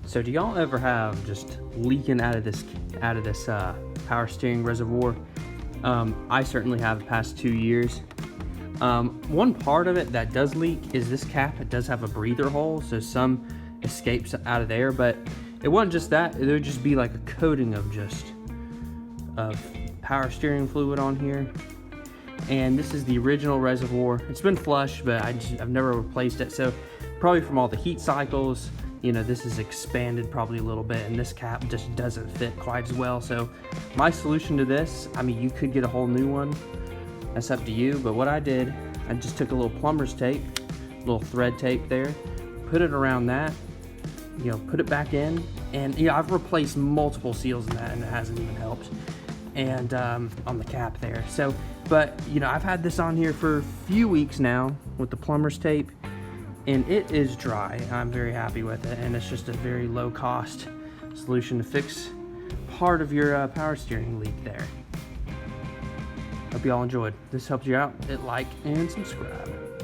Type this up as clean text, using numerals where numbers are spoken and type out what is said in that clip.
So do y'all ever have just leaking out of this power steering reservoir? I certainly have the past 2 years. One part of it that does leak is this cap. It does have a breather hole, so some escapes out of there, but it wasn't just that. It would just be like a coating of power steering fluid on here. And this is the original reservoir. It's been flushed, but I've never replaced it. So probably from all the heat cycles, you know, this is expanded probably a little bit, and this cap just doesn't fit quite as well. So my solution to this, I mean, you could get a whole new one. That's up to you. But what I did, I just took a little plumber's tape, little thread tape there, put it around that, you know, put it back in. And yeah, I've replaced multiple seals in that, and it hasn't even helped. And on the cap there. So, but you know, I've had this on here for a few weeks now with the plumber's tape, and it is dry. I'm very happy with it, and it's just a very low cost solution to fix part of your power steering leak there. Hope you all enjoyed. If this helps you out, hit like and subscribe.